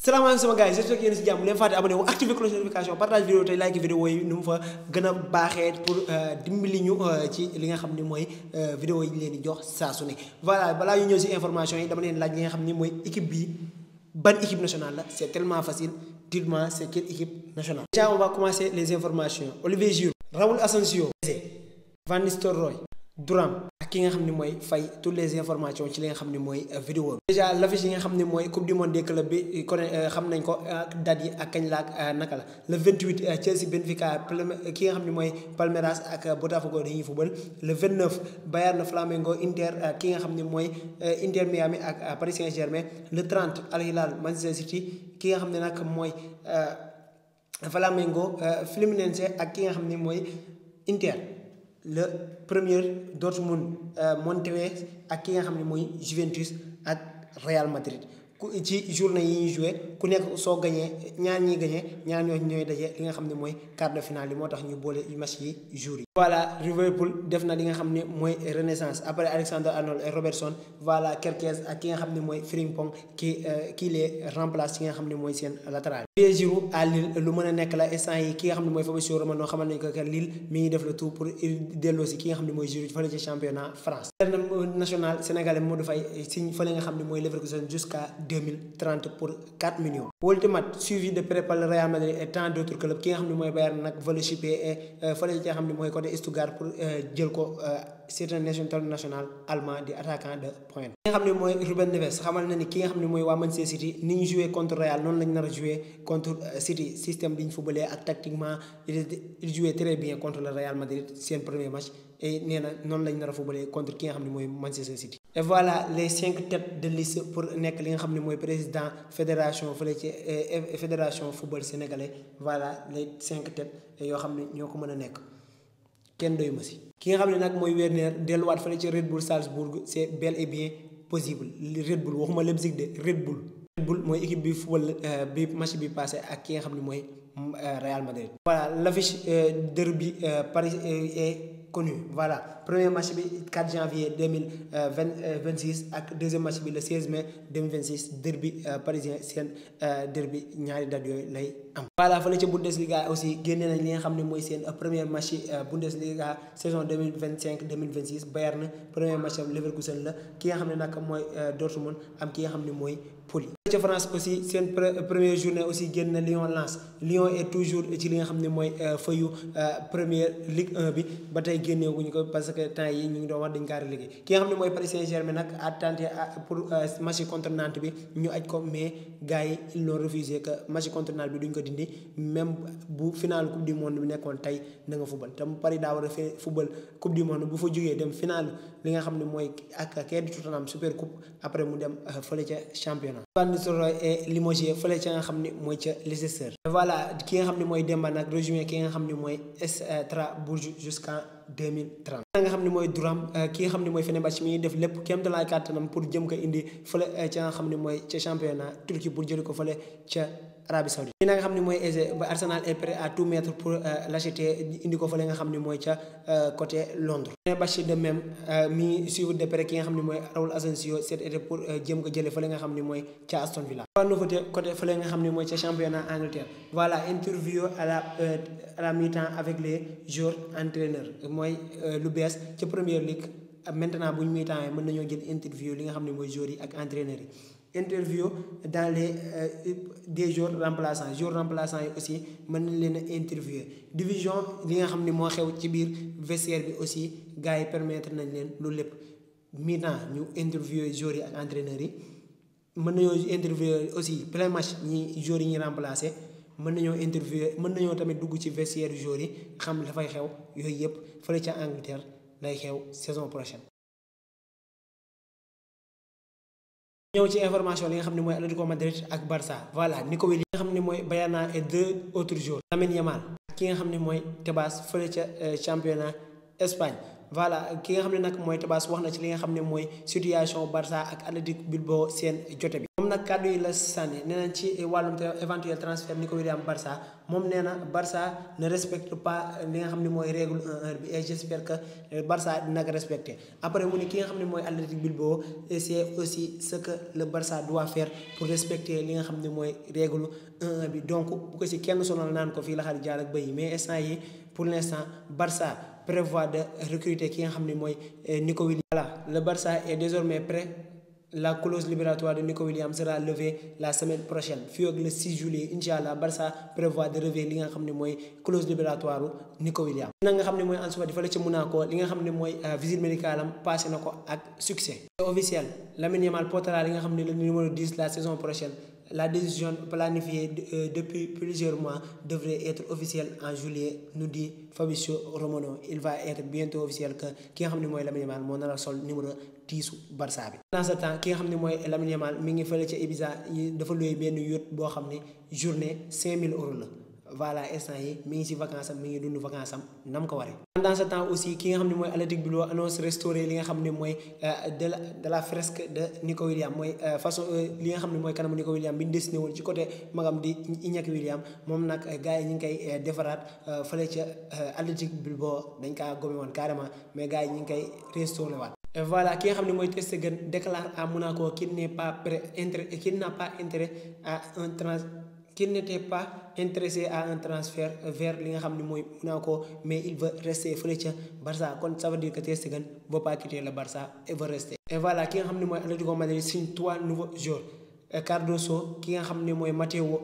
salaamaaleykum sama gars yi j'espère que yéen si jàmm leen fàtte abonné wu activer cloche notification partage vidéo tey like vidéo yi nu mu fa gën a baaxee pour dimbali ñu ci li nga xam ni mooy vidéo yi leen di jox saa su ne voilà balaa ñu ñëw si information yi dama leen laaj li nga xam ni mooy équipe bi ban équipe nationale la c'est tellement facile dites-moi c'est quelle équipe nationale. Déjà on va commencer les informations. Olivier Giroud, Raúl Asensio, Van Nistelrooy, Thuram ak ki nga xam ne mooy Faye toutes les informations ci li nga xam ne mooy vidéo bi. Déjà l'affiche yi nga xam ne mooy coupe du monde des clubs bi kon xam nañ ko ak date yi ak kañ la ak naka la le 28 Chelsea Benfica ki nga xam ne mooy Palmeiras ak Botafogo dañuy football le 29 Bayern Flamengo Inter ki nga xam ne mooy Inter Miami ak Paris Saint-Germain le 30 Al Hilal Manchester City ki nga xam ne nag mooy Flamengo Fluminense ak ki nga xam ne mooy Inter. Le premier Dortmund Montpellier ak ki nga xam ne mooy Juventus ak Real Madrid ku ci journée yi ñuy joué ku nekk soo gañee ñaar ñi gañee ñaar ñooy daje li nga xam ne mooy quart de finale yi moo tax ñu boole match yi jour yi. Voilà Liverpool def na li nga xam ne mooy renaissance après Alexander Arnold et Robertson voilà Kerkez ak ki nga xam ne mooy Frimpong kii les remplace ki nga xam ne mooy seen latéral. Olivier Giroud à Lille lu mën a nekk la instant yi ki nga xam ne mooy Fabrizio Romano xamal nañu ko que Lille mi ngi def le tout pour delloo si ki nga xam ne mooy Giroud fële ci championnat France. National sénégalais Modou Faye signe fële nga xam ne mooy Leverkusen jusqu'à 2030 pour 4 millions. Ultimate suivi de près par le Real Madrid et tant d'autres clubs ki nga xam ne mooy Bayern nag va le shipper et fële ci nga xam ne mooy côté Stuttgart pour jël ko c'est un international allemand di attaquant de pointe. ki nga xam ne mooy Ruben Neves xamal na ni ki nga xam ne mooy waa Manchester City ni ñu joué contre Real noonu lañ nar a joué contre City système bi ñu footballé ak tactiquement il jouait très bien contre le Real Madrid seen premier match et nee na noonu lañ nar a footballé contre ki nga xam ne mooy Manchester City. Et voilà les 5 têtes de liste pour nekk li nga xam ne mooy président fédération fële ci fédération football sénégalais voilà les 5 têtes yoo xam ne ñoo ko mën a nekk kenn doyu ma si. ki nga xam ne nag mooy Werner delluwaat fële ci Red Bull Salzbourg c'est bel et bien possible Red Bull waxuma Leipzig de Red Bull. Red Bull mooy équipe bi football bi match bi passé ak ki nga xam ne mooy Real Madrid. Voilà l'affiche derby Paris est connue voilà premier match bi 4 janvier 2026 ak deuxième match bi le 16 mai 2026 derby parisien seen derby ñaari date yooyu lay am. voilà fële ca Bundesliga aussi génne nañ li nga xam ne mooy seen premier match Bundesliga saison 2025-2026 Bayern premier match am Leverkusen la ki nga xam ne nag mooy Dortmund am ki nga xam ne mooy Poli. ca France aussi seen première journée aussi génn na Lyon-Lens Lyon est toujours ci li nga xam ne mooy feuillu première Ligue 1 bi ba tey génneewuñu ko parce que temps yi ñu ngi doon wax dañ kaa relégué ki nga xam ne mooy Paris Saint-Germain nag a tenté pour match contre Nantes bi ñu aj ko mais gars yi ils l'ont refusé que match contre Nantes bi duñ ko dindi même bu final coupe du monde bi nekkoon tey na nga football te mu Paris daa war a football coupe du monde bu fa jógee dem final li nga xam ne mooy ak kee di Tottenham super coupe après mu dem fële ca championnat. Van Nistelrooy et limogé fële ca nga xam ne mooy ca Leicester. Voilà ki nga xam ne mooy Demba nag rejoint ki nga xam ne mooy Strasbourg jusqu'en 2030. nga xam ne mooy Thuram ki nga xam ne mooy Fenerbahçe mi ngi def lépp kéem tolluwaay kàttanam pour jëm ko indi fële ca nga xam ne mooy ca championnat Turquie pour jëli ko fële ca Arabie Saoudite. li nga xam ne mooy ba Arsenal est prêt à tout mettre pour l'acheter indi ko fële nga xam ne mooy ca côté Londres. Fenerbahçe de même mi ngi suivre de près ki nga xam ne mooy Raúl Asensio cet été pour jëm ko jëlee fële nga xam ne mooy ca Aston Villa. waa nouveauté côté fële nga xam ne mooy ca championnat Angleterre voilà interview à la mi-temps avec les joueurs entraîneurs mooy lu bees ca Premier League maintenant bu ñu mi-temps yi mën nañoo jël interview li nga xam ne mooy joueurs yi ak entraîneurs yi. Interview dans les des joueurs remplaçants yi aussi mën nañ leen a interviewer division li nga xam ne moo xew ci biir vestiaire bi aussi gars yi permettre nañ leen loolu lépp mi-temps ñu interviewer joueurs yi ak entraîneurs yi mën nañoo interviewer aussi plein match ñi joueurs yi ñuy remplacer mën nañoo interviewer mën nañoo tamit dugg ci vestiaire joueurs yi xam dafay xew yooyu yëpp fële ca Angleterre lay xew saison prochaine. ñëw ci information li nga xam ne mooy Atlético Madrid ak Barça voilà Nico Williams li nga xam ne mooy Bayern et 2 autres joueurs Lamine Yamal ki nga xam ne mooy Tebas fële ca championnat Espagne voilà ki nga xam ne nag mooy Tebas wax na ci li nga xam ne mooy situation Barça ak Athletic Bilbao seen jote bi. moom nag kàddu yi la sànni nee na ci wàllum éventuel transfert Nico Williams Barça moom nee na Barça ne respecte pas li nga xam ne mooy règle 1-1 bi et j'espère que Barça dina ko respecté après mu ni ki nga xam ne mooy Athletic Bilbao c'est aussi ce que le Barça doit faire pour respecter li nga xam ne mooy règle 1-1 bi donc bu ko si kenn sonal naan ko fii la xarit jaar ak bëy mais instant yi pour l'instant Barça prévoit de recruter ki nga xam ne mooy Nico Williams. Voilà, le Barça est désormais prêt. La clause libératoire de Nico Williams sera levée la semaine prochaine fii ak le 6 juillet Inch'Allah Barça prévoit de lever li nga xam ne mooy clause libératoire Nico Williams. Li nga xam ne mooy Ansu Fati fële ca Monaco li nga xam ne mooy visite médicale am passé na ko ak succès. C'est officiel Lamine Yamal portera li nga xam ne le numéro 10 la saison prochaine. La décision planifiée depuis plusieurs mois devrait être officielle en juillet, nous dit Fabrizio Romano. Il va être bientôt officiel que ki nga xam ne mooy Lamine Yamal moo nar a sol numéro 10 Barça bi. Dans ce temps ki nga xam ne mooy Lamine Yamal mi ngi fële ca Ibiza dafa loué benn yacht boo xam ne journée 5000 € la. Voilà instant yi mi ngi si vacances am mi ngi dund vacances am nam ko waree. Pendant ce temps aussi ki nga xam ne mooy Athletic Bilbao annonce restaurer li nga xam ne mooy de la fresque de Nico Williams mooy façon li nga xam ne mooy kanamu Nico Williams bi ñu dessiné woon ci côté magam di Iñaki Williams moom nag gars yi ñu ngi koy defaraat fële ca Athletic Bilbao dañ kaa gome woon carrément mais gars yi ñu ngi koy restauré waat. Et voilà ki nga xam ne mooy Ter Stegen déclare à Monaco qu'il n'a pas intérêt à un qu'il n'était pas intéressé à un transfert vers li nga xam ne mooy Monaco mais il veut rester fële ca Barça kon ça veut dire que Ter Stegen ne veut pas quitter le Barça et veut rester. Et voilà ki nga xam ne mooy Atlético Madrid signe 3 nouveaux joueurs Cardoso ki nga xam ne mooy Matteo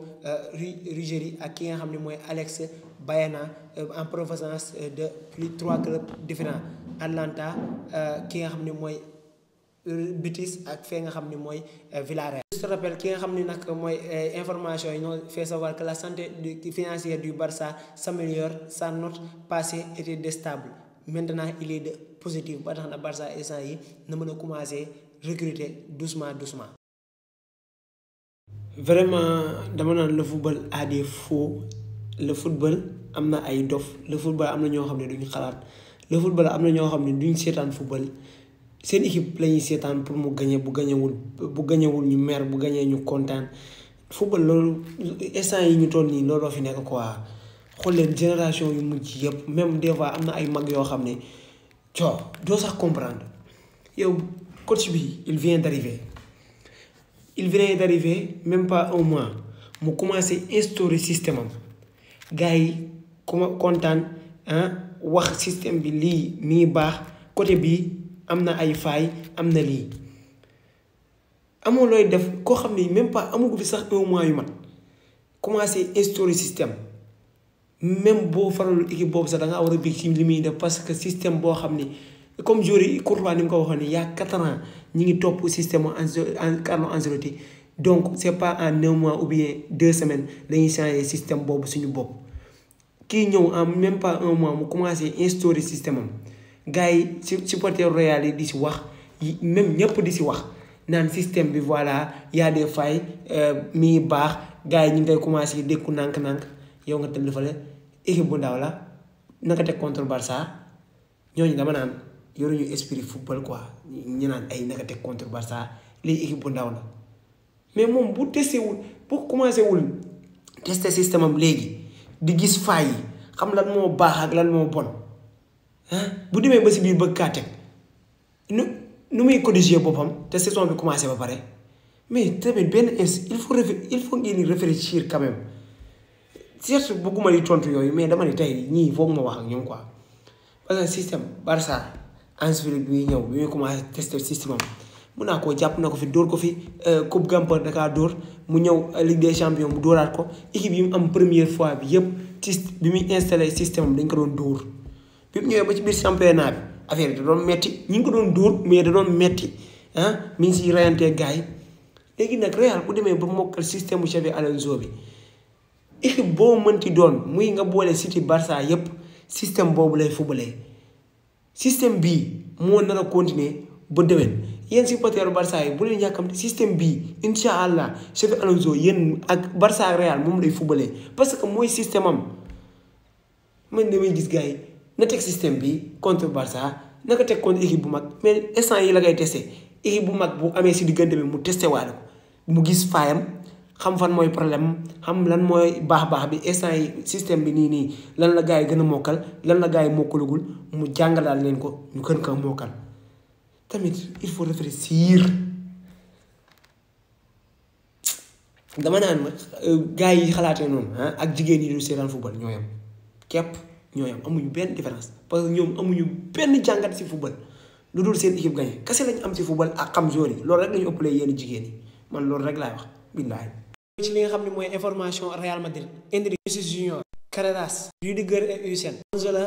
Ruggeri ak ki nga xam ne mooy Alex Baena en provenance de plus 3 clubs différents Atlanta ki nga xam ne mooy Betis ak fee nga xam ne mooy Villarreal. Je rappelle ki nga xam ne nag mooy information yi ñoo fait savoir que la santé financière du Barça s'améliore, sa note passée était déstable maintenant il est de positif ba tax na Barça instant yi na mën a commencer recruter doucement. Vraiment dama naan le football a des faux le football am na ay dof le football am na ñoo xam ne duñu xalaat le football am na ñoo xam ne duñ seetaan football. Seen équipe la ñuy seetaan pour mu gagné bu gañewul ñu mer bu gañee ñu kontaan football loolu instant yi ñu toll nii looloo fi nekk quoi xool leen génération yu mujj yëpp même des fois am na ay mag yoo xam ne doo sax comprendre yow coach bi il vient d'arriver même pas un mois mu commencé instaurer système am gars yi kontaan wax système bi lii mi ngi baax côté bi am na ay failles am na lii amoo looy def koo xam ne même pas amu ko fi sax un mois yu mat commencé instaurer système même boo faralul équipe boobu sax da nga war a bég ci li muy def parce que système boo xam ni comme joueur yi Courtois ni mu ko waxoon ni y a 4 ans ñi ngi topp système Carlo Ancelotti donc c'est pas en 1 mois ou bien 2 semaines dañuy changer système boobu suñu bopp kii ñëw en même pas 1 mois mu commencé instaurer système am. gars yi supporter Real yi di si wax même ñëpp di si wax naan système bi voilà y a des failles mi baax gars yi ñu ngi koy commencé dékku nànk-nànk yow nga tëdd fale équipe bu ndaw la naka teg contre Barça ñooñu dama naan yoruñu esprit football quoi ñu naan ay naka teg contre Barça lii équipe bu ndaw la mais moom bu testé wul bu commencé wul testé système am léegi di gis failles yi xam lan moo baax ak lan moo bon. bu demee ba si biir bëgg kaa teg nu muy corriger boppam te saison bi commencé ba pare mais tamit benn il faut ngeen réfléchir quand même certes bëgguma di tontu yooyu mais dama ne tey ñii foog ma wax ak ñoom quoi parce que système Barça Hansi Flick bi ñëw bi muy commencé tester système am mun naa koo jàpp na ko fi dóor ko fi coupe Gamper da kaa dóor mu ñëw Ligue des Champions mu dóoraat ko équipe yi mu am première fois bi yëpp ci bi muy installé système am dañ ko doon dóor. bi mu ñëwee ba ci biir championnat bi affaire yi da doon metti ñi ngi ko doon dóor mais da doon metti mi ngi siy reyantee gars yi léegi nag Real bu demee ba mokkal système bu Xabi Alonso bi équipe boo mënti doon muy nga boole City Barça yépp système boobu lay fubalee système bii moo nar a continuer ba déwén yéen supporteru Barça yi bu leen yàkkamti système bii incha allah Xabi Alonso yéen ak Barça ak Real moom lay fubalee parce que mooy système am man damay gis gars yi na teg système bi contre Barça naka teg contre équipe bu mag mais instant yi la ngay testé équipe bu mag bu amee si diggante bi mu testé waale ko mu gis faayam xam fan mooy problème xam lan mooy baax bi instant yi système bi nii lan la gars yi gën a mokkal lan la gars yi mokkalugul mu jàngalaal leen ko ñu gën ko mokkal tamit il faut réfléchir. dama naan gars yi xalaatee noonu ak jigéen yi du seetaan football ñoo yam képp ñoo yam amuñu benn différence parce que ñoom amuñu benn jàngat si football lu dul seen équipe gagné kese lañ am si football ak xam joueur yi loolu rek lañu ëppalee yenn jigéen yi man loolu rek laay wax billaahi. ci li nga xam ne mooy information Real Madrid Endrick, Vinicius Junior, Carreras, Rudiger et Hussein, Gonzalo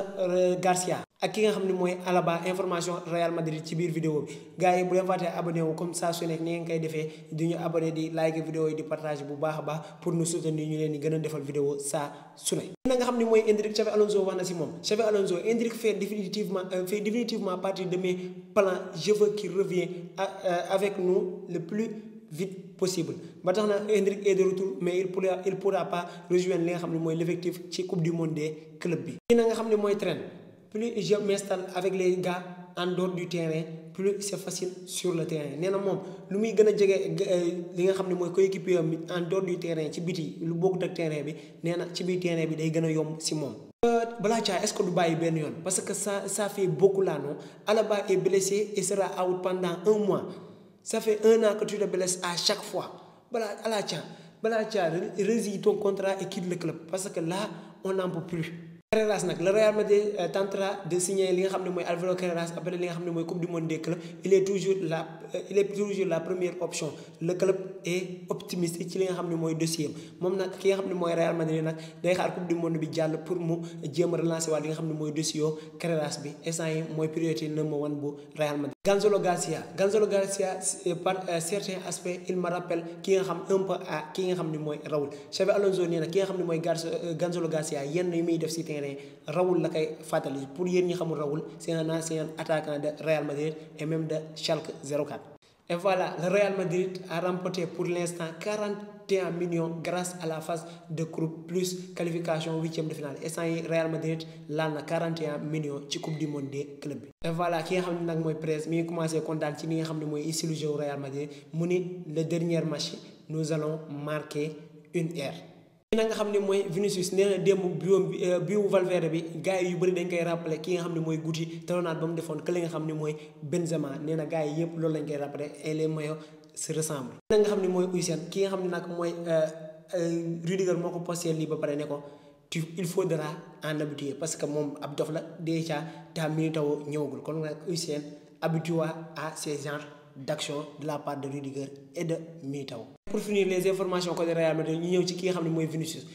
Garcia ak ki nga xam ne mooy Alaba information Real Madrid ci biir vidéo bi gars yi bu leen fàttee abonné wu comme ça su nekk ni ngeen koy defee di ñu abonné di like vidéo yi di partage bu baax a baax pour nous soutenir ñu leen di gën a defal vidéo saa su ne. na nga xam ne mooy Endrick, Xabi Alonso wax na si moom Xabi Alonso Endrick fait définitivement partie de mes plans, je veux qu'il revienne avec nous le plus vite possible ba tax na Endrick est de retour mais il pourra pas rejoindre li nga xam ne mooy l'effectif ci coupe du monde des clubs bi. li na nga xam ne mooy train plus je m'installe avec les gars en dehors du terrain plus c'est facile sur le terrain nee na moom lu muy gën a jege li nga xam ne mooy coéquipier am en dehors du terrain ci biti lu bokkut ak terrain bi nee na ci biir terrain bi day gën a yomb si moom. Balaa caa est-ce que du bàyyi benn yoon parce que ça fait beaucoup là non Alaba est blessé et sera out pendant 1 mois. Ça fait 1 an que tu te blesses à chaque fois. Balaa caa résille ton contrat et quitte le club parce que là on n'en peut plus. Carreras nag le Real Madrid tentera de signer li nga xam ne mooy Álvaro Carreras après li nga xam ne mooy coupe du monde des clubs il est toujours la première option le club est optimiste ci li nga xam ne mooy dossier moom nag ki nga xam ne mooy Real Madrid nag day xaar coupe du monde bi jàll pour mu jéem a relancer waat li nga xam ne mooy dossier Carreras bi instant yi mooy priorité number 1 bu Real Madrid. Gonzalo Garcia par certains aspects il me rappelle ki nga xam un peu à ki nga xam ne mooy Raúl Xabi Alonso nee na ki nga xam ne mooy Gonzalo Garcia yenn yi muy def si terrain Raúl la koy fàttali pour yéen ñi xamul Raúl c'est un ancien attaquant de Real Madrid et même de Schalke 04. Et voilà, le Real Madrid a remporté pour l'instant 41 millions grâce à la phase de groupe plus qualification 8e de finale. Et ça y est, Real Madrid laal na 41 millions ci coupe du monde des clubs. Et voilà, ki nga xam ne nag mooy presse mi ngi commencé kontaan ci li nga xam ne mooy style jeu Real Madrid mu ni le dernier match nous allons marquer une ère. ki nga xam ne mooy Vinicius nee na démb biwu Valverde bi gars yi yu bëri dañ koy rappelé ki nga xam ne mooy Guti talonaat ba mu defoon que li nga xam ne mooy Benzema nee na gars yi yëpp loolu lañ koy rappelé et les maillots se ressemblent. ki nga xam ne mooy Hussein ki nga xam ne nag mooy Rudiger moo ko posté lii ba pare ne ko il faudra en habituer parce que moom ab dof la déjà ta Militao ñëwagul kon nag Hussein habitue-toi à ces genres d'action de la part de Rudiger et de Militao. Pour finir les informations côté Real Madrid ñu ñëw ci ki nga xam ne mooy Vinicius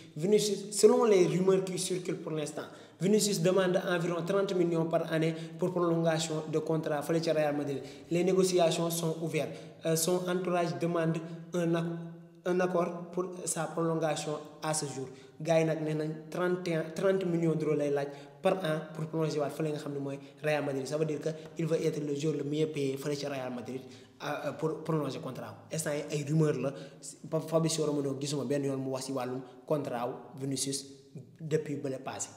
selon les rumeurs qui circulent pour l'instant Vinicius demande environ 30 millions par année pour prolongation de contrat fële ca Real Madrid. Les négociations sont ouvertes. Son entourage demande un accord pour sa prolongation à ce jour gars yi nag nee nañ 30 millions d'euros lay laaj par an pour prolonger waat fële nga xam ne mooy Real Madrid. Ça veut dire que il va être le joueur le mieux payé fële ca Real Madrid pour prolonger contrat instant yi ay rumeur la Fabrizio Romano gisuma benn yoon mu wax ci wàllum contrat Vinicius depuis bële passé.